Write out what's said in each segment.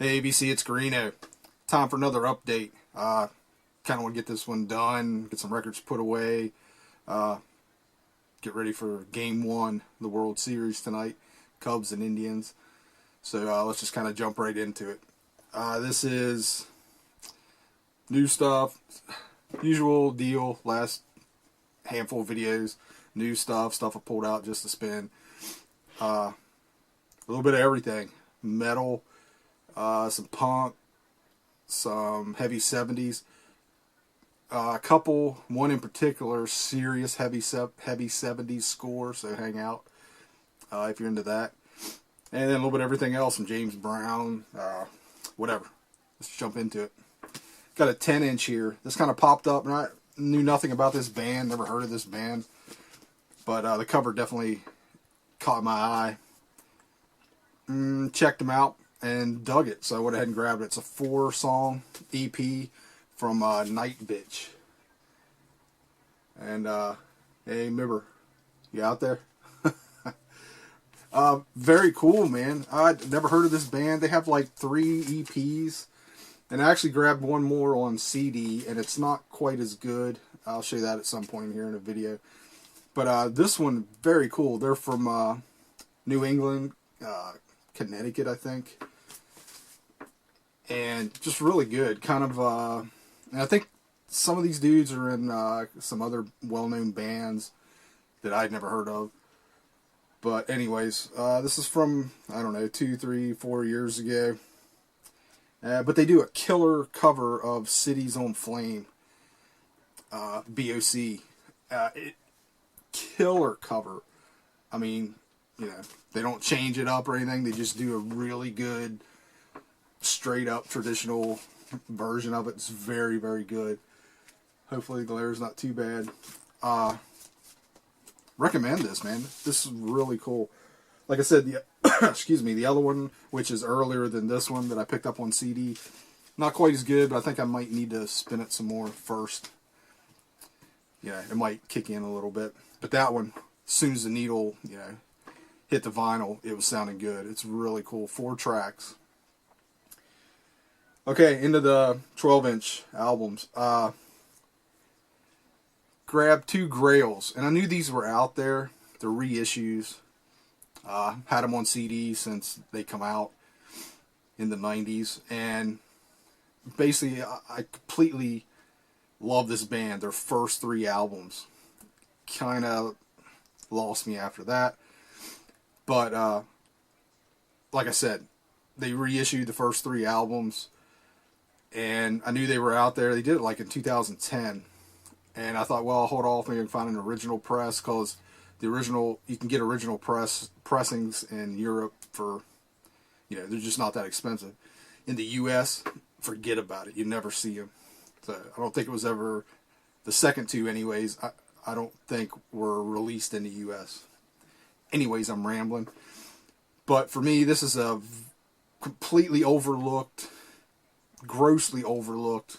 Hey ABC, it's Greeno. Time for another update. Kind of want to get this one done, get some records put away, uh, get ready for Game 1, of the World Series tonight, Cubs and Indians. So let's just kind of jump right into it. This is new stuff, usual deal, last handful of videos, new stuff I pulled out just to spin. A little bit of everything, metal, some punk, some heavy 70s, a couple, one in particular, serious heavy 70s score, so hang out if you're into that. And then a little bit of everything else, from James Brown, whatever. Let's jump into it. Got a 10-inch here. This kind of popped up, and I knew nothing about this band, never heard of this band, but the cover definitely caught my eye. Checked them out and dug it, so I went ahead and grabbed it. It's a 4-song EP from Night Bitch. And hey, Mibber, you out there? Very cool, man. I'd never heard of this band. They have like 3 EPs, and I actually grabbed one more on CD, and it's not quite as good. I'll show you that at some point here in a video. But this one, very cool. They're from New England, Connecticut, I think. And just really good. Kind of, and I think some of these dudes are in some other well-known bands that I'd never heard of. But anyways, this is from, I don't know, 2, 3, 4 years ago. But they do a killer cover of Cities on Flame, BOC. Killer cover. I mean, they don't change it up or anything. They just do a really good, straight up traditional version of it. It's very, very good. Hopefully the glare's not too bad. Recommend this, man. This is really cool. Like I said, the excuse me, the other one, which is earlier than this one that I picked up on CD, not quite as good, but I think I might need to spin it some more first. Yeah, it might kick in a little bit. But that one, as soon as the needle, hit the vinyl, it was sounding good. It's really cool. 4 tracks. Okay, into the 12-inch albums. Grabbed 2 Grails, and I knew these were out there. They're reissues. Had them on CD since they come out in the 90s, and basically I completely love this band. Their first 3 albums kind of lost me after that, but like I said, they reissued the first 3 albums, and I knew they were out there. They did it like in 2010, and I thought, well, I'll hold off, maybe I can find an original press, because the original, you can get original pressings in Europe for, they're just not that expensive. In the U.S., forget about it. You never see them. So I don't think it was ever, the second 2 anyways, I don't think were released in the U.S. Anyways, I'm rambling. But for me, this is a completely overlooked, grossly overlooked,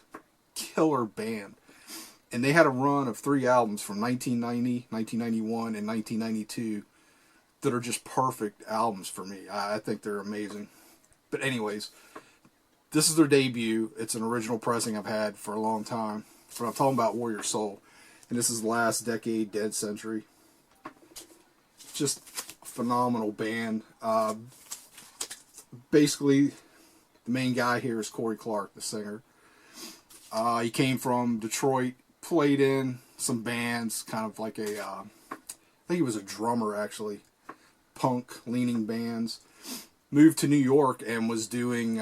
killer band. And they had a run of 3 albums from 1990, 1991, and 1992 that are just perfect albums for me. I think they're amazing. But anyways, this is their debut. It's an original pressing I've had for a long time. But I'm talking about Warrior Soul. And this is Last Decade, Dead Century. Just a phenomenal band. Basically, the main guy here is Corey Clark, the singer. He came from Detroit. Played in some bands, kind of like a, I think he was a drummer actually, punk leaning bands. Moved to New York and was doing,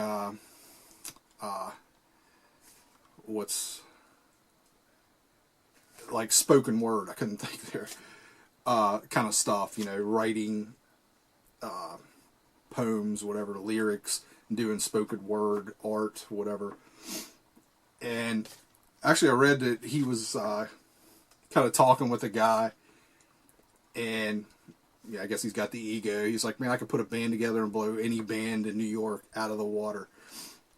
what's, like spoken word, I couldn't think there, kind of stuff, writing, poems, whatever, lyrics, doing spoken word, art, whatever. And actually, I read that he was kind of talking with a guy, and I guess he's got the ego. He's like, man, I could put a band together and blow any band in New York out of the water.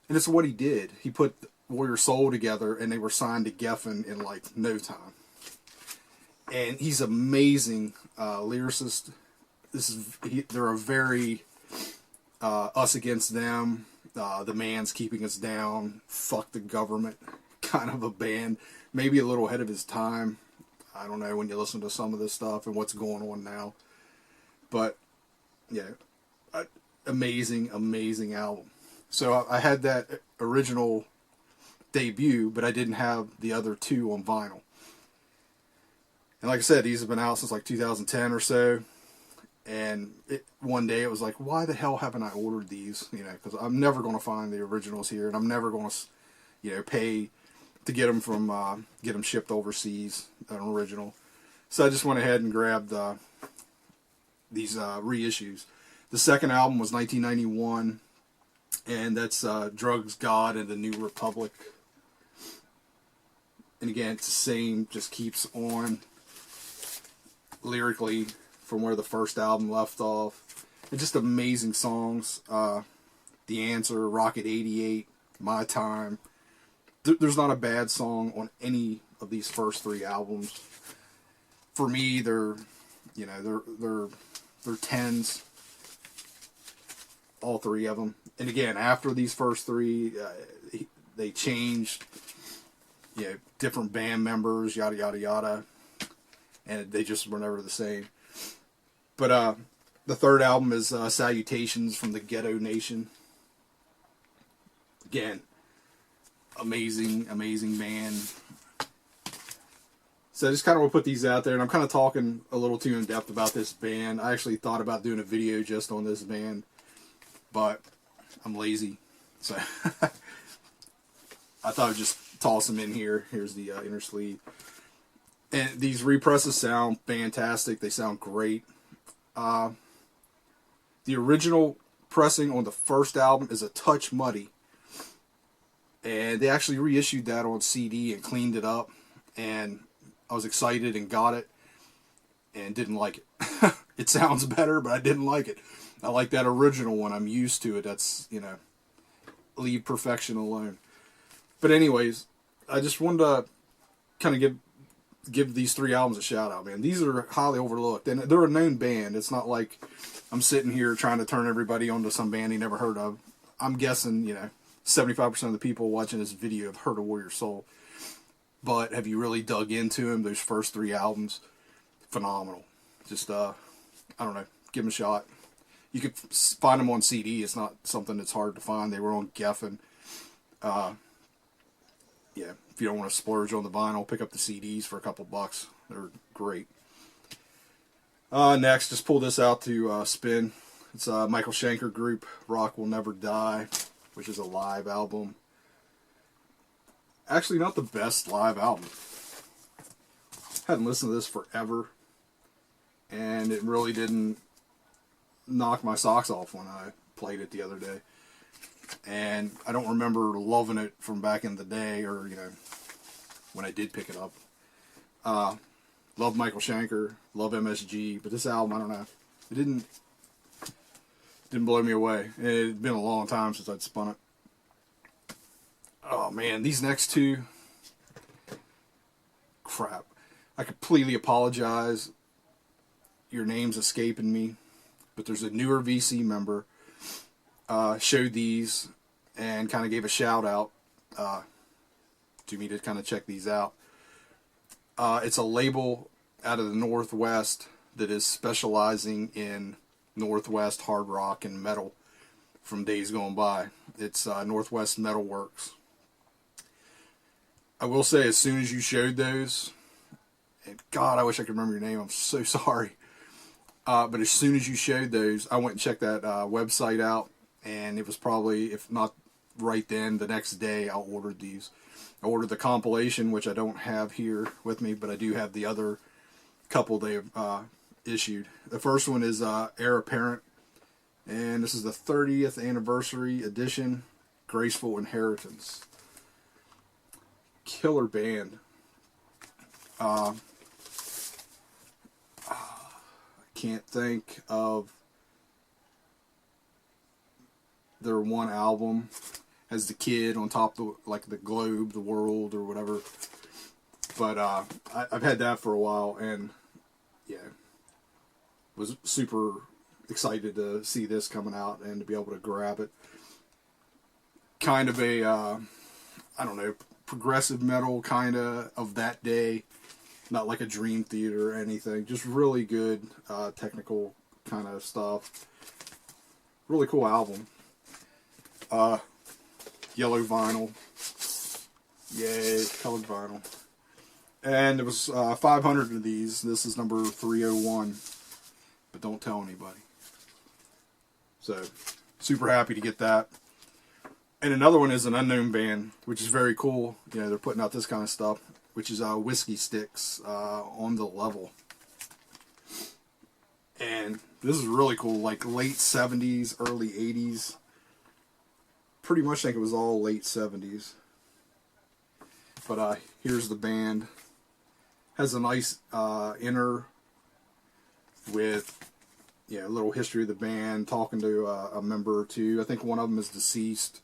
And it's what he did. He put Warrior Soul together, and they were signed to Geffen in like no time. And he's amazing lyricist. They're a very Us Against Them, The Man's Keeping Us Down, Fuck the Government, kind of a band. Maybe a little ahead of his time. I don't know when you listen to some of this stuff and what's going on now. But, yeah, amazing, amazing album. So I had that original debut, but I didn't have the other two on vinyl. And like I said, these have been out since like 2010 or so. And one day it was like, why the hell haven't I ordered these? You know, because I'm never going to find the originals here, and I'm never going to, you know, pay to get them from get them shipped overseas, an original. So I just went ahead and grabbed these reissues. The second album was 1991, and that's Drugs, God, and the New Republic. And again, it's the same, just keeps on lyrically from where the first album left off. And just amazing songs. The Answer, Rocket 88, My Time. There's not a bad song on any of these first three albums. For me, they're 10s. All three of them. And again, after these first three, they changed, you know, different band members, yada, yada, yada. And they just were never the same. But the third album is Salutations from the Ghetto Nation. Again, amazing, amazing band. So I just kind of want to put these out there, and I'm kind of talking a little too in depth about this band. I actually thought about doing a video just on this band, but I'm lazy. So I thought I'd just toss them in here. Here's the inner sleeve. And these represses sound fantastic. They sound great. The original pressing on the first album is a touch muddy. And they actually reissued that on CD and cleaned it up. And I was excited and got it. And didn't like it. It sounds better, but I didn't like it. I like that original one. I'm used to it. That's, you know, leave perfection alone. But anyways, I just wanted to kind of give these three albums a shout out, man. These are highly overlooked, and they're a known band. It's not like I'm sitting here trying to turn everybody onto some band you never heard of. I'm guessing, you know, 75% of the people watching this video have heard of Warrior Soul. But have you really dug into them? Those first three albums, phenomenal. Just, I don't know, give them a shot. You could find them on CD. It's not something that's hard to find. They were on Geffen. Yeah, if you don't want to splurge on the vinyl, pick up the CDs for a couple bucks. They're great. Next, just pull this out to spin. It's Michael Schenker Group, Rock Will Never Die, which is a live album. Actually, not the best live album. Hadn't listened to this forever, and it really didn't knock my socks off when I played it the other day. And I don't remember loving it from back in the day, or, you know, when I did pick it up. Love Michael Schenker, love MSG, but this album, I don't know, it didn't blow me away. It had been a long time since I'd spun it. Oh man, these next two, crap. I completely apologize. Your name's escaping me, but there's a newer VC member showed these and kind of gave a shout out to me to kind of check these out. It's a label out of the Northwest that is specializing in Northwest hard rock and metal from days gone by. It's Northwest Metal Works. I will say, as soon as you showed those, and God, I wish I could remember your name. I'm so sorry. But as soon as you showed those, I went and checked that website out, and it was probably, if not right then, the next day I ordered these. I ordered the compilation, which I don't have here with me, but I do have the other couple they have issued. The first one is Heir Apparent, and this is the 30th anniversary edition, Graceful Inheritance. Killer band. I can't think of their one album. Has the kid on top of the, like the globe, the world, or whatever. But I've had that for a while, and yeah, was super excited to see this coming out and to be able to grab it. Kind of a, I don't know, progressive metal kind of that day. Not like a Dream Theater or anything. Just really good technical kind of stuff. Really cool album. Yellow vinyl. Yay, colored vinyl. And it was 500 of these. This is number 301. But don't tell anybody. So, super happy to get that. And another one is an unknown band, which is very cool. You know, they're putting out this kind of stuff, which is Whiskey Sticks, On the Level. And this is really cool, like late 70s, early 80s. Pretty much think it was all late 70s. But here's the band. Has a nice inner with a little history of the band, talking to a member or two. I think one of them is deceased,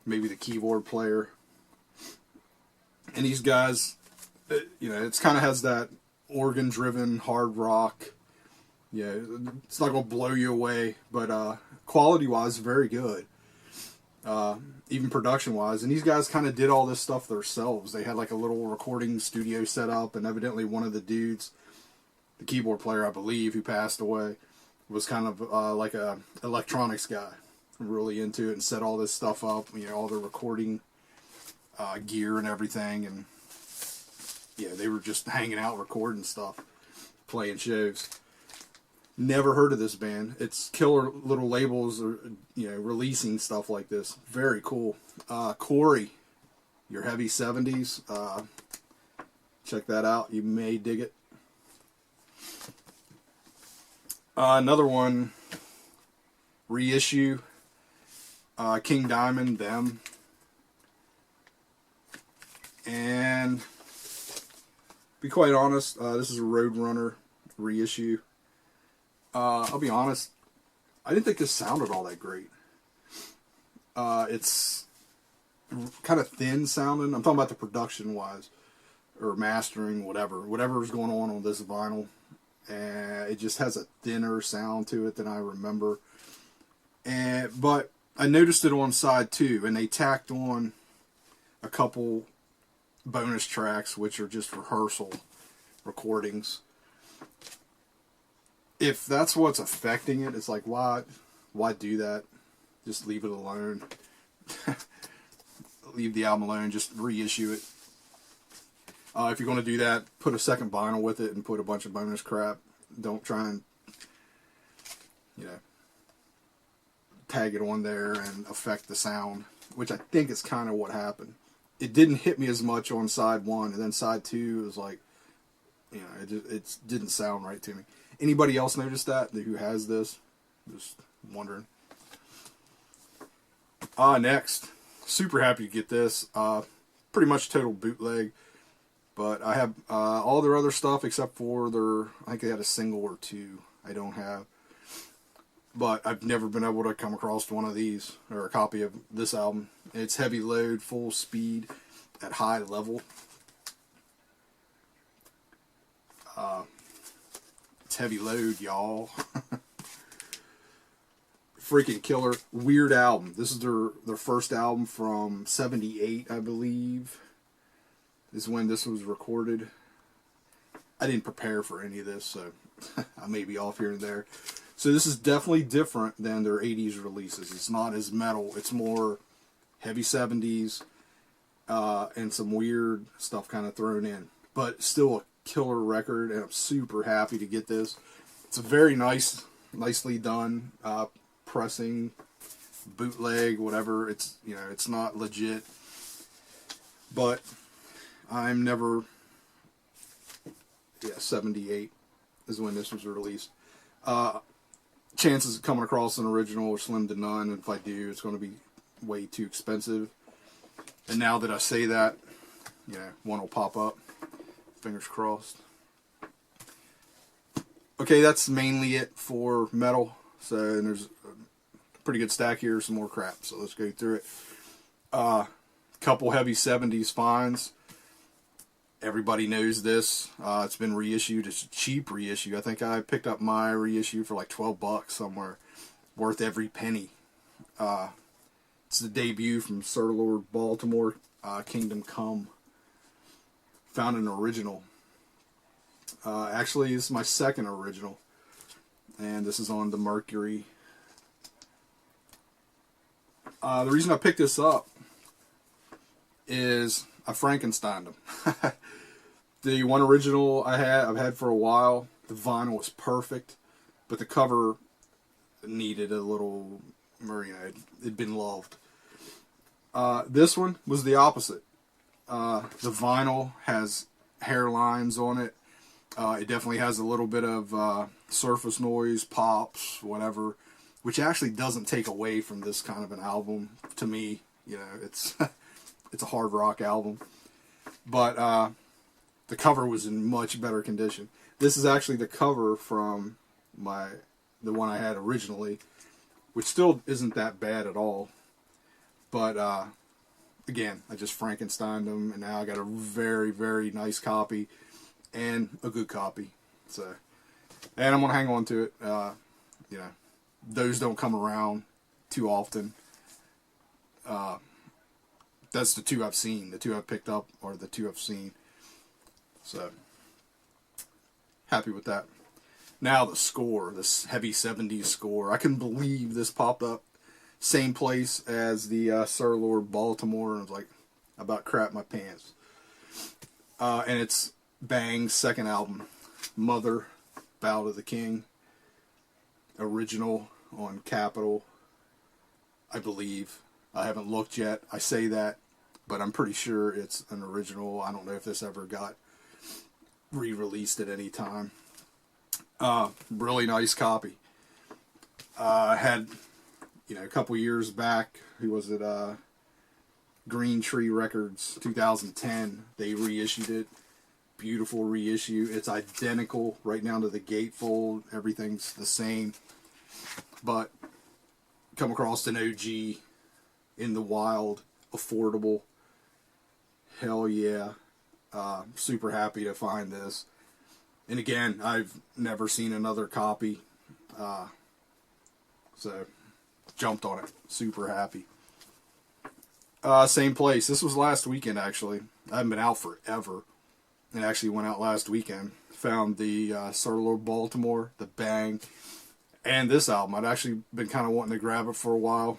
maybe the keyboard player. And these guys, it's kind of has that organ-driven hard rock. Yeah, it's not going to blow you away, but quality-wise, very good. Even production-wise. And these guys kind of did all this stuff themselves. They had like a little recording studio set up, and evidently one of the dudes, the keyboard player, I believe, who passed away, was kind of like a electronics guy. Really into it and set all this stuff up, all the recording gear and everything. And yeah, they were just hanging out, recording stuff, playing shows. Never heard of this band. It's killer little labels, or releasing stuff like this. Very cool. Corey, your heavy 70s. Check that out. You may dig it. Another one, reissue. King Diamond, Them. And be quite honest, this is a Roadrunner reissue. I'll be honest, I didn't think this sounded all that great. It's kind of thin sounding. I'm talking about the production wise, or mastering, whatever is going on this vinyl. And it just has a thinner sound to it than I remember. But I noticed it on side 2, and they tacked on a couple bonus tracks, which are just rehearsal recordings. If that's what's affecting it, it's like, why do that? Just leave it alone. Leave the album alone. Just reissue it. If you're going to do that, put a second vinyl with it and put a bunch of bonus crap. Don't try and, tag it on there and affect the sound, which I think is kind of what happened. It didn't hit me as much on side 1, and then side 2 was like, it didn't sound right to me. Anybody else notice that who has this? Just wondering. Next, super happy to get this. Pretty much total bootleg, but I have all their other stuff except for I think they had a single or 2 I don't have. But I've never been able to come across one of these, or a copy of this album. It's Heavy Load, Full Speed, at High Level. It's Heavy Load, y'all. Freaking killer. Weird album. This is their first album from 78, I believe, is when this was recorded. I didn't prepare for any of this, so I may be off here and there. So this is definitely different than their 80s releases. It's not as metal. It's more heavy 70s and some weird stuff kind of thrown in. But still a killer record, and I'm super happy to get this. It's a very nicely done pressing, bootleg, whatever. It's it's not legit. But I'm never... Yeah, 78 is when this was released. Chances of coming across an original are slim to none, and if I do, it's going to be way too expensive. And now that I say that, one will pop up. Fingers crossed. Okay, that's mainly it for metal. So, and there's a pretty good stack here, some more crap. So let's go through it. Couple heavy 70s finds. Everybody knows this. It's been reissued. It's a cheap reissue. I think I picked up my reissue for like $12 somewhere. Worth every penny. It's the debut from Sir Lord Baltimore, Kingdom Come. Found an original. Actually, this is my second original. And this is on the Mercury. The reason I picked this up is I Frankensteined them. The one original I've had for a while. The vinyl was perfect, but the cover needed a little, it'd been loved. This one was the opposite. The vinyl has hairlines on it. It definitely has a little bit of surface noise, pops, whatever, which actually doesn't take away from this kind of an album. To me, it's it's a hard rock album, but the cover was in much better condition. This is actually the cover from the one I had originally, which still isn't that bad at all. But again, I just Frankensteined them, and now I got a very, very nice copy and a good copy. So, and I'm gonna hang on to it. Those don't come around too often. That's the two I've seen. The two I've picked up are the two I've seen. So, happy with that. Now the score, this heavy 70s score. I couldn't believe this popped up. Same place as the Sir Lord Baltimore. And I was like, I about crap my pants. And it's Bang's second album, Mother, Bow to the King. Original on Capitol, I believe. I haven't looked yet. I say that, but I'm pretty sure it's an original. I don't know if this ever got re-released at any time. Really nice copy. I had, a couple years back, who was it? Green Tree Records, 2010. They reissued it. Beautiful reissue. It's identical right down to the gatefold. Everything's the same. But come across an OG in the wild, affordable. Hell yeah. Super happy to find this. And again, I've never seen another copy. So, jumped on it. Super happy. Same place. This was last weekend, actually. I haven't been out forever. And actually went out last weekend. Found the Sir Lord Baltimore, the Bang, and this album. I'd actually been kind of wanting to grab it for a while.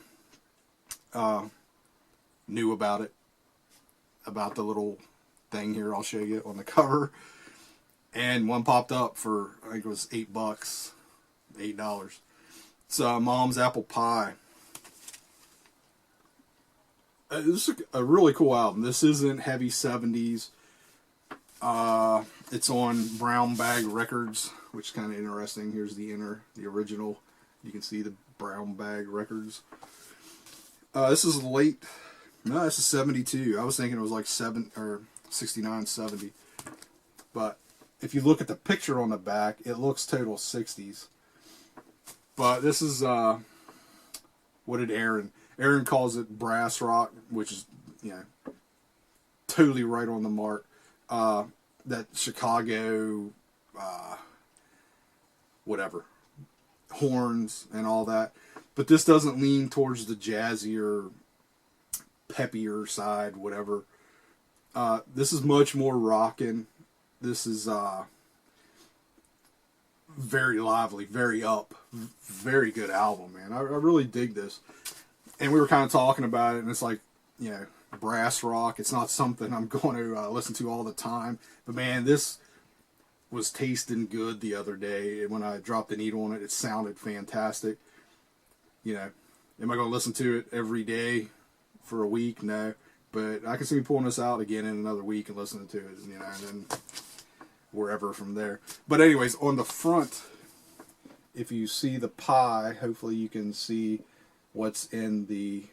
Knew about it. About the little thing here I'll show you on the cover. And one popped up for, I think it was $8. $8. It's Mom's Apple Pie. This is a really cool album. This isn't heavy 70s. It's on Brown Bag Records, which is kind of interesting. Here's the original. You can see the Brown Bag Records. This is late. No, this is 72. I was thinking it was like 69, 70. But if you look at the picture on the back, it looks total 60s. But this is, what did Aaron calls it brass rock, which is, totally right on the mark. That Chicago, whatever, horns and all that. But this doesn't lean towards the jazzier, peppier side, whatever. This is much more rockin'. This is very lively, very up, very good album, man. I really dig this. And we were kind of talking about it, and it's like, brass rock. It's not something I'm going to listen to all the time. But man, this was tasting good the other day. When I dropped the needle on it, it sounded fantastic. Am I going to listen to it every day for a week? No. But I can see me pulling this out again in another week and listening to it, and then wherever from there. But anyways, on the front, if you see the pie, hopefully you can see what's in the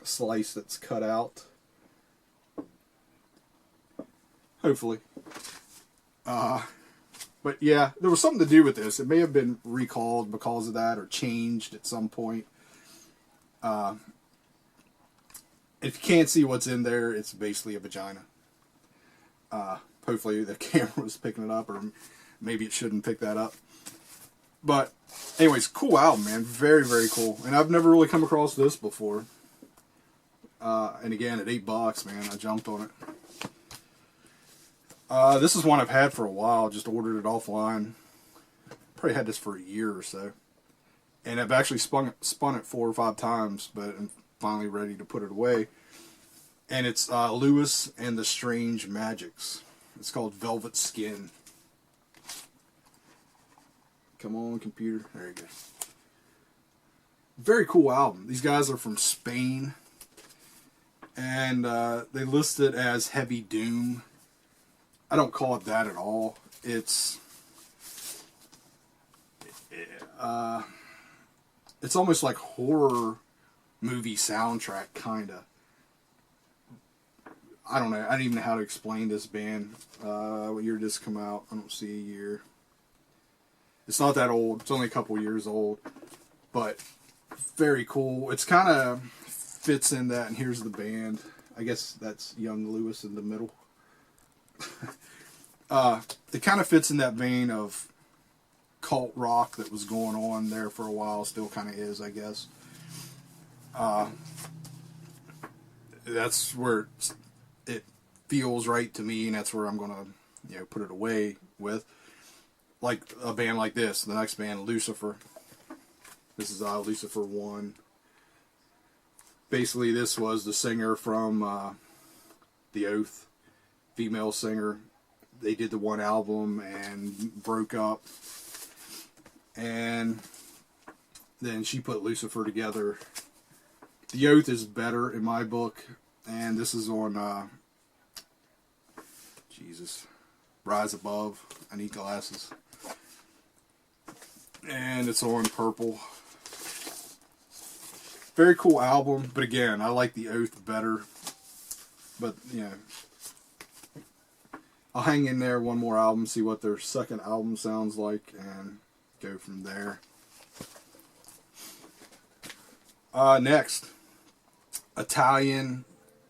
slice that's cut out. Hopefully. But yeah, there was something to do with this. It may have been recalled because of that or changed at some point. If you can't see what's in there, it's basically a vagina. Hopefully the camera was picking it up, or maybe it shouldn't pick that up. But anyways, cool album, man. Very, very cool. And I've never really come across this before. And again, at $8, man, I jumped on it. This is one I've had for a while. Just ordered it offline. Probably had this for a year or so. And I've actually spun it 4 or 5 times, but I'm finally ready to put it away. And it's Lewis and the Strange Magics. It's called Velvet Skin. Come on, computer. There you go. Very cool album. These guys are from Spain. And they list it as heavy doom. I don't call it that at all. It's almost like horror movie soundtrack, kinda. I don't know. I don't even know how to explain this band. What year did this come out? I don't see a year. It's not that old. It's only a couple years old. But very cool. It's kind of fits in that, and here's the band. I guess that's young Lewis in the middle. It kind of fits in that vein of cult rock that was going on there for a while. Still kind of is, I guess. That's where it feels right to me, and that's where I'm gonna, put it away with. Like a band like this, the next band, Lucifer. This is Lucifer 1. Basically, this was the singer from The Oath, female singer. They did the one album and broke up. And then she put Lucifer together. The Oath is better in my book. And this is on, Rise Above. I need glasses. And it's on Purple. Very cool album. But again, I like The Oath better. But, I'll hang in there one more album, see what their second album sounds like, and go from there. Next, Italian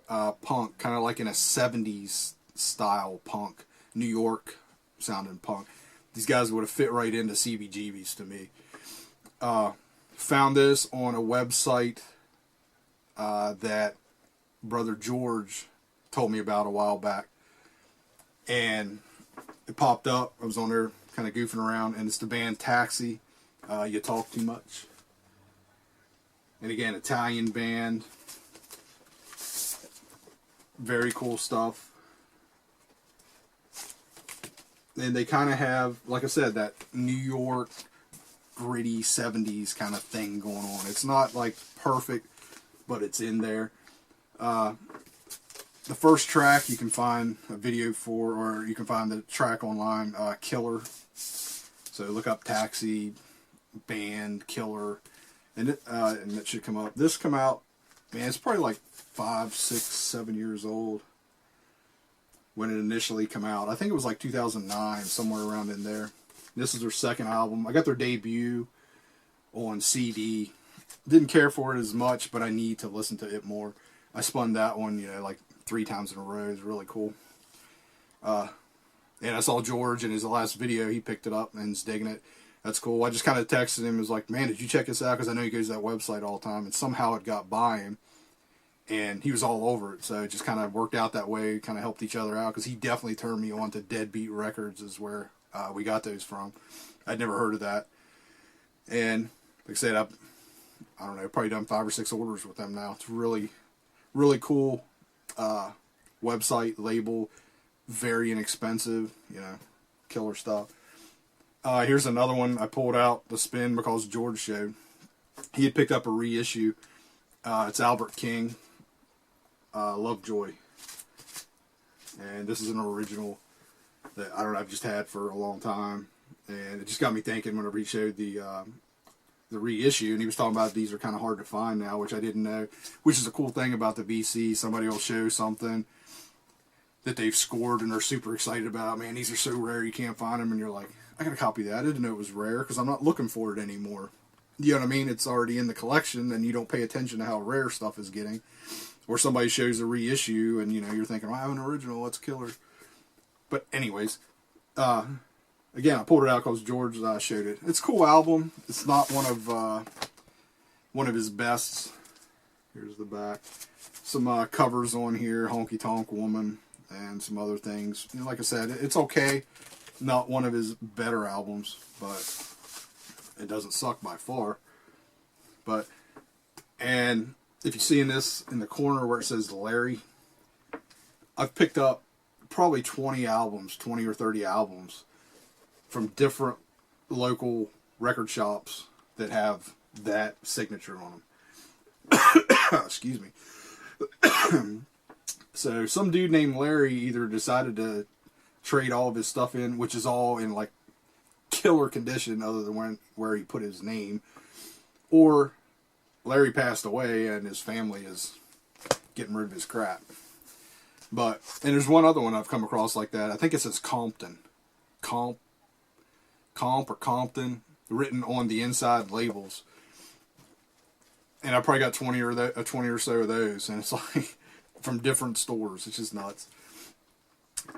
punk, kind of like in a 70s style punk, New York sounding punk. These guys would have fit right into CBGB's to me. Found this on a website that Brother George told me about a while back. And it popped up. I was on there kind of goofing around, and it's the band Taxi. You Talk Too Much. And again, Italian band. Very cool stuff. And they kind of have, like I said, that New York gritty 70s kind of thing going on. It's not like perfect, but it's in there. The first track you can find a video for, or you can find the track online, Killer. So look up Taxi, band, Killer, and it should come up. This come out, man, it's probably like 5, 6, 7 years old when it initially come out. I think it was like 2009, somewhere around in there. This is their second album. I got their debut on CD. Didn't care for it as much, but I need to listen to it more. I spun that one, like 3 times in a row. It was really cool. And I saw George in his last video. He picked it up and is digging it. That's cool. I just kind of texted him. Was like, man, did you check this out? Because I know he goes to that website all the time. And somehow it got by him. And he was all over it. So it just kind of worked out that way. Kind of helped each other out. Because he definitely turned me on to Deadbeat Records is where we got those from. I'd never heard of that. And like I said, I don't know, probably done 5 or 6 orders with them now. It's really, really cool website, label, very inexpensive, killer stuff. Here's another one I pulled out the spin because George showed. He had picked up a reissue. It's Albert King, Lovejoy. And this is an original that I don't know, I've just had for a long time. And it just got me thinking whenever he showed the reissue, and he was talking about these are kind of hard to find now, which I didn't know, which is a cool thing about the BC. Somebody will show something that they've scored and they're super excited about. Man, these are so rare you can't find them, and you're like, I gotta copy that. I didn't know it was rare because I'm not looking for it anymore. You know what I mean? It's already in the collection, and you don't pay attention to how rare stuff is getting. Or somebody shows a reissue, and you're thinking, well, I have an original, that's killer. But anyways, again, I pulled it out because George showed it. It's a cool album. It's not one of his bests. Here's the back. Some covers on here, Honky Tonk Woman, and some other things. You know, like I said, it's okay. Not one of his better albums, but it doesn't suck by far. But, and if you see in this, in the corner where it says Larry, I've picked up probably 20 albums, 20 or 30 albums from different local record shops that have that signature on them. Excuse me. So some dude named Larry either decided to trade all of his stuff in, which is all in like killer condition other than where he put his name, or Larry passed away and his family is getting rid of his crap. But, and there's one other one I've come across like that. I think it says Compton. Comp or Compton, written on the inside labels. And I probably got 20 or so of those, and it's like from different stores. It's just nuts.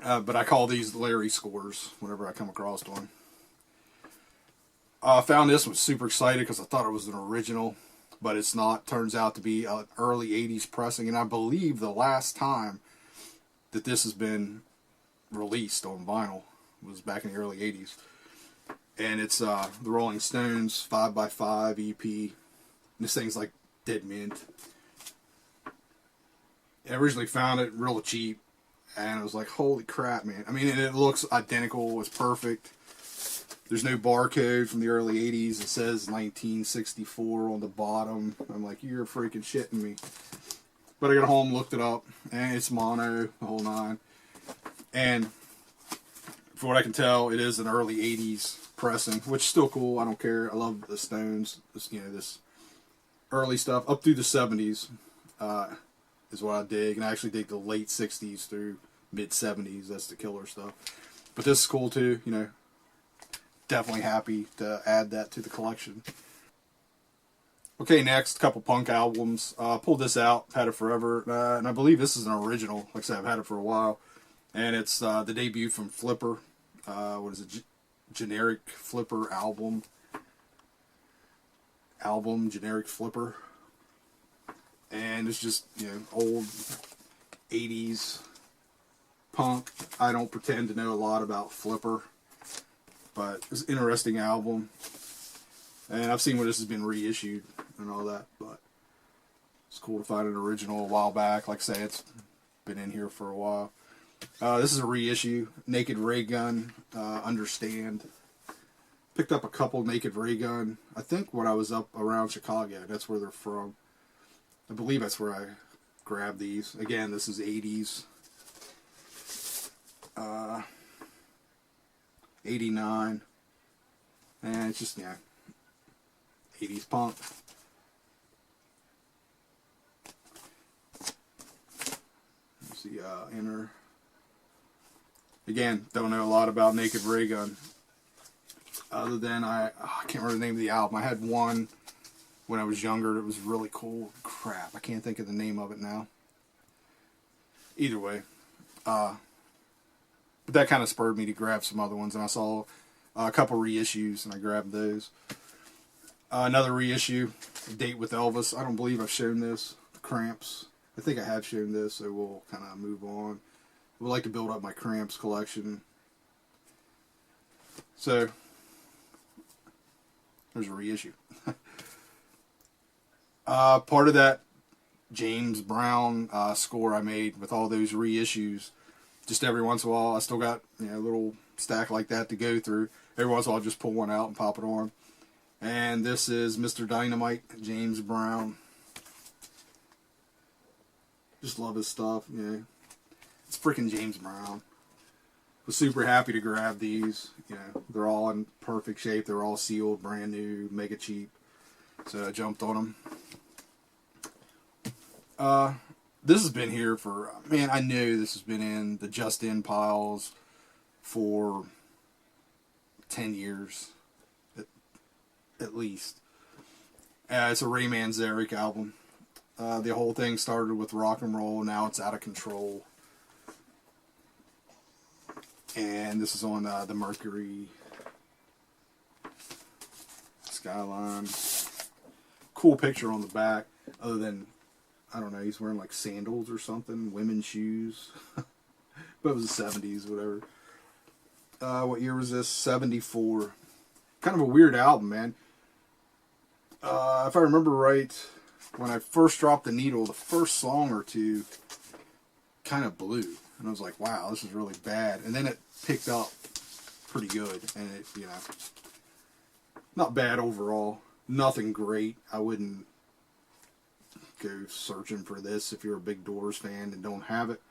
But I call these Larry scores whenever I come across one. I found this one super excited because I thought it was an original, but it's not. Turns out to be an early 80s pressing, and I believe the last time that this has been released on vinyl was back in the early 80s. And it's the Rolling Stones 5x5 EP. This thing's like dead mint. I originally found it real cheap, and I was like, holy crap, man. I mean, and it looks identical. It's perfect. There's no barcode from the early 80s. It says 1964 on the bottom. I'm like, you're freaking shitting me. But I got home, looked it up, and it's mono, the whole nine. And for what I can tell, it is an early 80s pressing, which is still cool. I don't care. I love the Stones. This early stuff up through the 70s is what I dig, and I actually dig the late 60s through mid 70s. That's the killer stuff. But this is cool too. Definitely happy to add that to the collection. Okay, next, a couple punk albums. Pulled this out, had it forever, and I believe this is an original. Like I said, I've had it for a while, and it's the debut from Flipper. What is it? Generic Flipper album. Generic Flipper. And it's just, old 80s punk. I don't pretend to know a lot about Flipper, but it's an interesting album. And I've seen where this has been reissued and all that, but it's cool to find an original a while back. Like I say, it's been in here for a while. This is a reissue. Naked Raygun, Understand. Picked up a couple Naked Raygun. I think when I was up around Chicago, that's where they're from. I believe that's where I grabbed these. Again, this is 80s. 89. And it's just, 80s punk. Let's see, Enter. Again, don't know a lot about Naked Raygun. Other than, I can't remember the name of the album. I had one when I was younger. It was really cool. Crap, I can't think of the name of it now. Either way. But that kind of spurred me to grab some other ones. And I saw a couple reissues, and I grabbed those. Another reissue, Date with Elvis. I don't believe I've shown this. Cramps. I think I have shown this, so we'll kind of move on. I would like to build up my Cramps collection. So, there's a reissue. Part of that James Brown score I made with all those reissues, just every once in a while, I still got a little stack like that to go through. Every once in a while, I'll just pull one out and pop it on. And this is Mr. Dynamite, James Brown. Just love his stuff. It's freaking James Brown. Was super happy to grab these. They're all in perfect shape. They're all sealed, brand new, mega cheap. So I jumped on them. This has been here for, man, I know this has been in the Just In piles for 10 years, at least. It's a Ray Manzarek album. The whole thing started with rock and roll, now it's out of control. And this is on the Mercury Skyline. Cool picture on the back, other than, I don't know, he's wearing like sandals or something, women's shoes. But it was the 70s, whatever. What year was this? 74. Kind of a weird album, man. If I remember right, when I first dropped the needle, the first song or two kind of blew. And I was like, wow, this is really bad. And then it picked up pretty good. And it, you know, not bad overall. Nothing great. I wouldn't go searching for this if you're a big Doors fan and don't have it.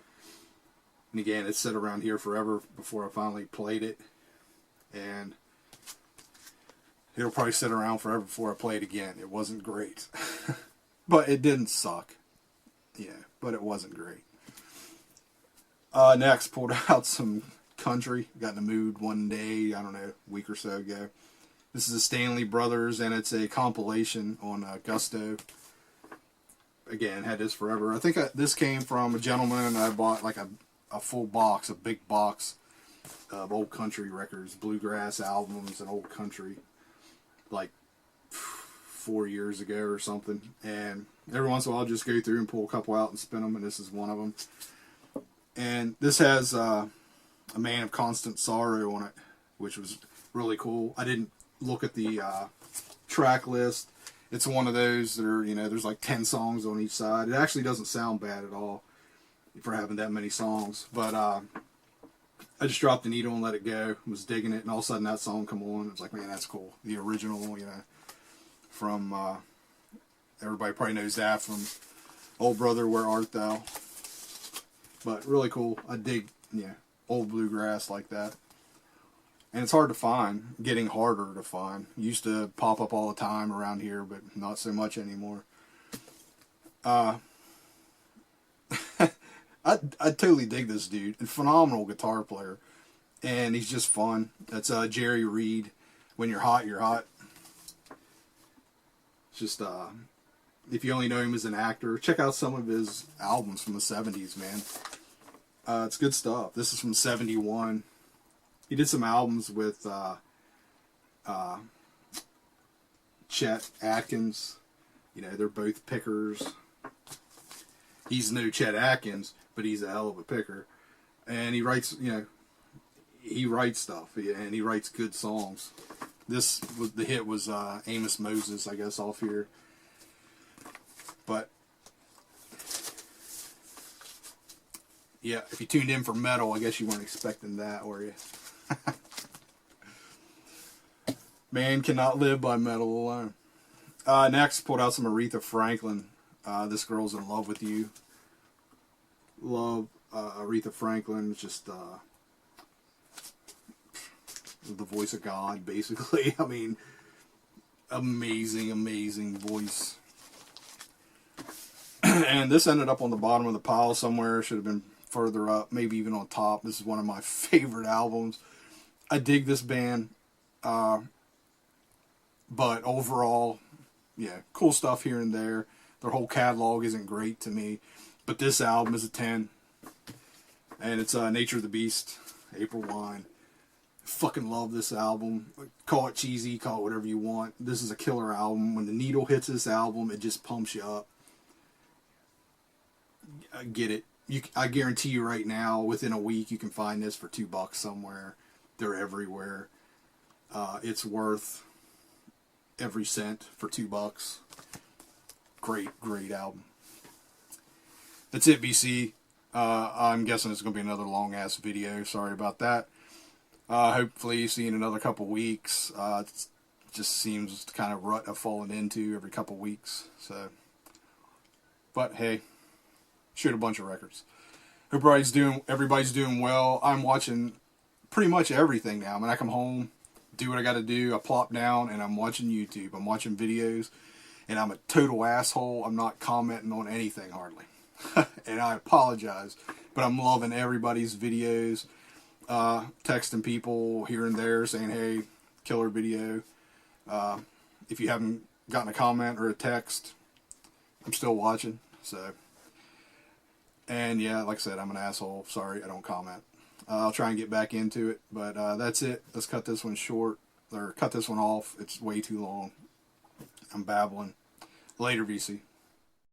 And again, it sat around here forever before I finally played it. And it'll probably sit around forever before I play it again. It wasn't great. But it didn't suck. Yeah, but it wasn't great. Next, pulled out some country. Got in the mood one day, I don't know, a week or so ago. This is the Stanley Brothers, and it's a compilation on Gusto. Again, had this forever. I think this came from a gentleman, and I bought like a full box, a big box of old country records, bluegrass albums and old country, like 4 years ago or something. And every once in a while I'll just go through and pull a couple out and spin them, and this is one of them. And this has A Man of Constant Sorrow on it, which was really cool. I didn't look at the track list. It's one of those that are, you know, there's like 10 songs on each side. It actually doesn't sound bad at all for having that many songs. But I just dropped the needle and let it go. Was digging it, and all of a sudden that song come on. It was like, man, that's cool. The original, you know, from everybody probably knows that from Old Brother, Where Art Thou? But really cool. I dig, yeah, old bluegrass like that. And it's hard to find, getting harder to find. Used to pop up all the time around here, but not so much anymore. I totally dig this dude. A phenomenal guitar player. And he's just fun. That's Jerry Reed. When you're hot, you're hot. It's just, if you only know him as an actor, check out some of his albums from the 70s, man. It's good stuff. This is from 71. He did some albums with Chet Atkins. You know, they're both pickers. He's no Chet Atkins, but he's a hell of a picker. And he writes, you know, he writes stuff, and he writes good songs. The hit was Amos Moses, I guess, off here. But yeah, if you tuned in for metal, I guess you weren't expecting that, were you? Man cannot live by metal alone. Next, pulled out some Aretha Franklin. This Girl's in Love with You. Love Aretha Franklin. Just the voice of God, basically. I mean, amazing, amazing voice. And this ended up on the bottom of the pile somewhere. Should have been further up, maybe even on top. This is one of my favorite albums. I dig this band. But overall, yeah, cool stuff here and there. Their whole catalog isn't great to me. But this album is a 10. And it's Nature of the Beast, April Wine. Fucking love this album. Call it cheesy, call it whatever you want. This is a killer album. When the needle hits this album, it just pumps you up. I get it. I guarantee you right now, within a week, you can find this for $2 somewhere. They're everywhere. It's worth every cent for $2. Great, great album. That's it, BC. I'm guessing it's going to be another long-ass video. Sorry about that. Hopefully see you in another couple weeks. It just seems the kind of rut I've fallen into every couple weeks. So, but hey, shoot a bunch of records. Hope everybody's doing well. I'm watching pretty much everything now. When I come home, do what I got to do. I plop down and I'm watching YouTube. I'm watching videos, and I'm a total asshole. I'm not commenting on anything hardly. And I apologize, but I'm loving everybody's videos. Texting people here and there saying, hey, killer video. If you haven't gotten a comment or a text, I'm still watching. So, and yeah, like I said, I'm an asshole. Sorry, I don't comment. I'll try and get back into it, but that's it. Let's cut this one short, or cut this one off. It's way too long. I'm babbling. Later, VC.